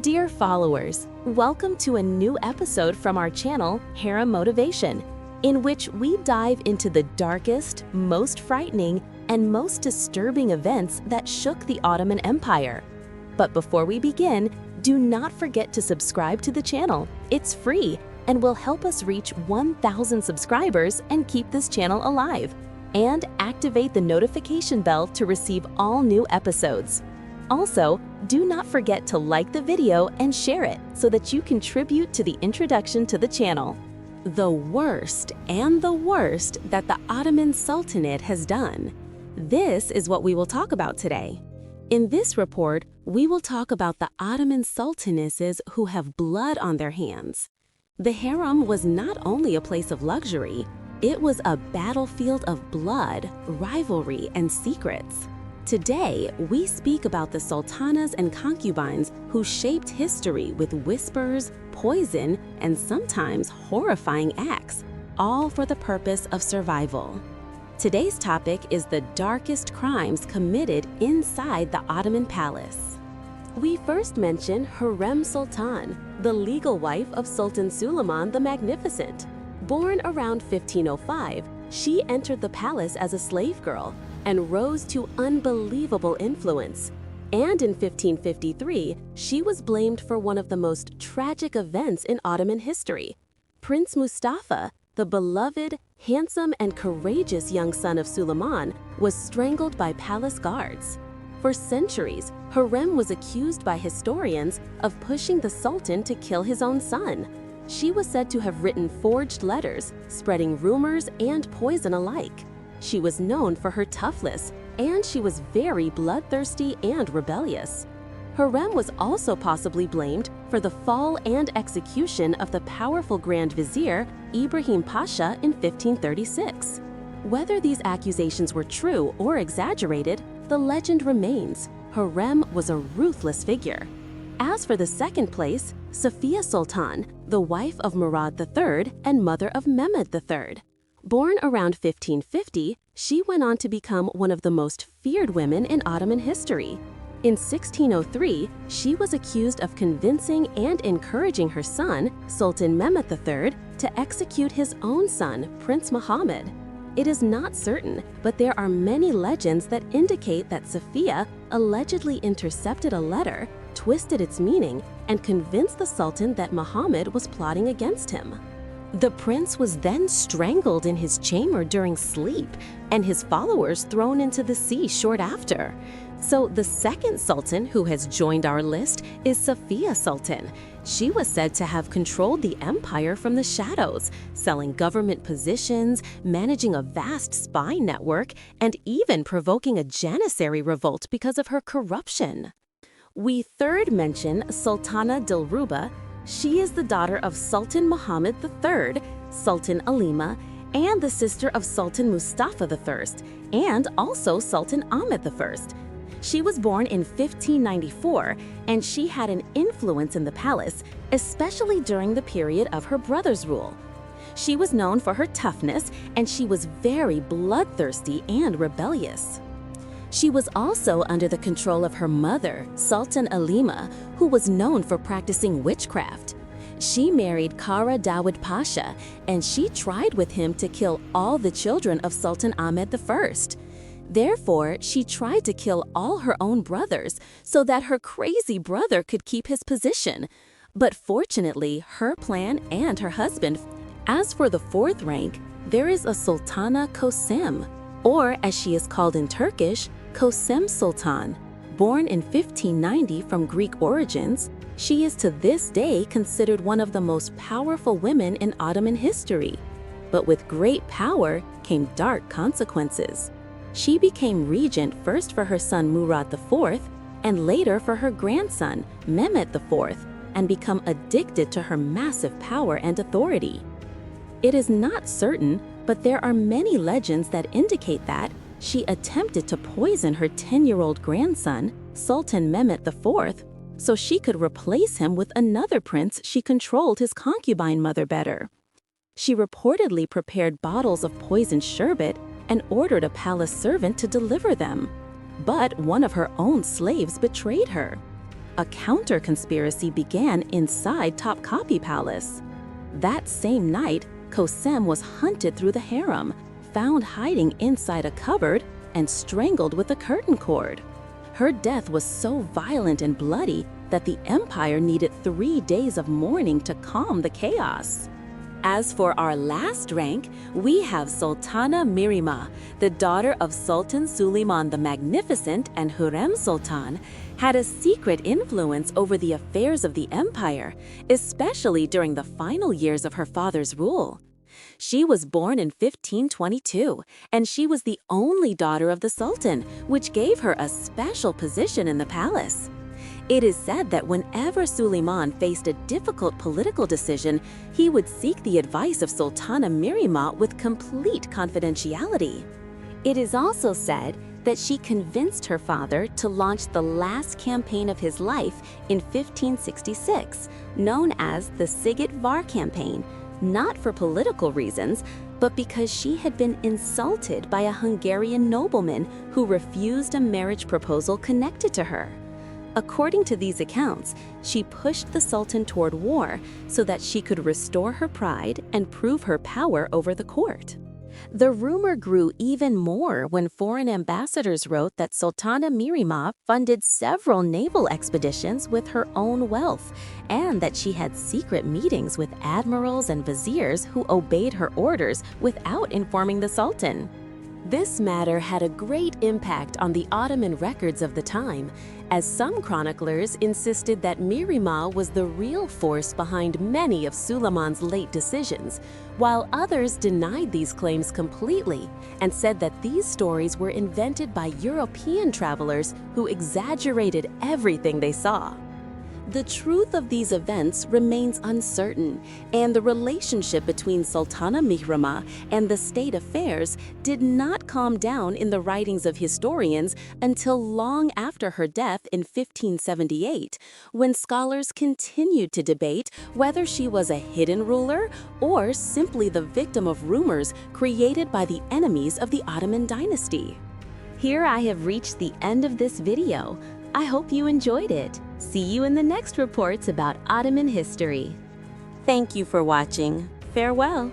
Dear followers, welcome to a new episode from our channel, Harem Motivation, in which we dive into the darkest, most frightening, and most disturbing events that shook the Ottoman Empire. But before we begin, do not forget to subscribe to the channel. It's free and will help us reach 1,000 subscribers and keep this channel alive. And activate the notification bell to receive all new episodes. Also, do not forget to like the video and share it so that you contribute to the introduction to the channel. The worst and the worst that the Ottoman Sultanate has done. This is what we will talk about today. In this report, we will talk about the Ottoman sultanesses who have blood on their hands. The harem was not only a place of luxury, it was a battlefield of blood, rivalry, and secrets. Today, we speak about the sultanas and concubines who shaped history with whispers, poison, and sometimes horrifying acts, all for the purpose of survival. Today's topic is the darkest crimes committed inside the Ottoman palace. We first mention Hurrem Sultan, the legal wife of Sultan Suleiman the Magnificent. Born around 1505, she entered the palace as a slave girl and rose to unbelievable influence. And in 1553, she was blamed for one of the most tragic events in Ottoman history. Prince Mustafa, the beloved, handsome, and courageous young son of Suleiman, was strangled by palace guards. For centuries, Hurrem was accused by historians of pushing the Sultan to kill his own son. She was said to have written forged letters, spreading rumors and poison alike. She was known for her toughness, and she was very bloodthirsty and rebellious. Hurrem was also possibly blamed for the fall and execution of the powerful Grand Vizier Ibrahim Pasha in 1536. Whether these accusations were true or exaggerated, the legend remains. Hurrem was a ruthless figure. As for the second place, Safiye Sultan, the wife of Murad III and mother of Mehmed III. Born around 1550, she went on to become one of the most feared women in Ottoman history. In 1603, she was accused of convincing and encouraging her son, Sultan Mehmed III, to execute his own son, Prince Muhammad. It is not certain, but there are many legends that indicate that Safiya allegedly intercepted a letter, twisted its meaning, and convinced the Sultan that Muhammad was plotting against him. The prince was then strangled in his chamber during sleep, and his followers thrown into the sea short after. So the second sultan who has joined our list is Safiye Sultan. She was said to have controlled the empire from the shadows, selling government positions, managing a vast spy network, and even provoking a Janissary revolt because of her corruption. We third mention Sultana Del Ruba. She is the daughter of Sultan Muhammad III, Sultan Alima, and the sister of Sultan Mustafa I, and also Sultan Ahmed I. She was born in 1594, and she had an influence in the palace, especially during the period of her brother's rule. She was known for her toughness, and she was very bloodthirsty and rebellious. She was also under the control of her mother, Sultan Alima, who was known for practicing witchcraft. She married Kara Dawud Pasha, and she tried with him to kill all the children of Sultan Ahmed I. Therefore, she tried to kill all her own brothers so that her crazy brother could keep his position. But fortunately, her plan and her husband. As for the fourth rank, there is a Sultana Kosem, or as she is called in Turkish, Kosem Sultan. Born in 1590 from Greek origins, she is to this day considered one of the most powerful women in Ottoman history. But with great power came dark consequences. She became regent first for her son Murad IV, and later for her grandson Mehmed IV, and become addicted to her massive power and authority. It is not certain, but there are many legends that indicate that she attempted to poison her 10-year-old grandson, Sultan Mehmed IV, so she could replace him with another prince she controlled his concubine mother better. She reportedly prepared bottles of poisoned sherbet and ordered a palace servant to deliver them. But one of her own slaves betrayed her. a counter-conspiracy began inside Topkapi Palace. That same night, Kosem was hunted through the harem, found hiding inside a cupboard, and strangled with a curtain cord. Her death was so violent and bloody that the empire needed 3 days of mourning to calm the chaos. As for our last rank, we have Sultana Mihrimah, the daughter of Sultan Suleiman the Magnificent, and Hurrem Sultan, had a secret influence over the affairs of the empire, especially during the final years of her father's rule. She was born in 1522, and she was the only daughter of the Sultan, which gave her a special position in the palace. It is said that whenever Suleiman faced a difficult political decision, he would seek the advice of Sultana Mihrimah with complete confidentiality. It is also said that she convinced her father to launch the last campaign of his life in 1566, known as the Sighet Var campaign, not for political reasons, but because she had been insulted by a Hungarian nobleman who refused a marriage proposal connected to her. According to these accounts, she pushed the Sultan toward war so that she could restore her pride and prove her power over the court. The rumor grew even more when foreign ambassadors wrote that Sultana Mihrimah funded several naval expeditions with her own wealth, and that she had secret meetings with admirals and viziers who obeyed her orders without informing the Sultan. This matter had a great impact on the Ottoman records of the time, as some chroniclers insisted that Mihrimah was the real force behind many of Suleiman's late decisions, while others denied these claims completely and said that these stories were invented by European travelers who exaggerated everything they saw. The truth of these events remains uncertain, and the relationship between Sultana Mihrimah and the state affairs did not calm down in the writings of historians until long after her death in 1578, when scholars continued to debate whether she was a hidden ruler or simply the victim of rumors created by the enemies of the Ottoman dynasty. Here I have reached the end of this video. I hope you enjoyed it. See you in the next reports about Ottoman history. Thank you for watching. Farewell.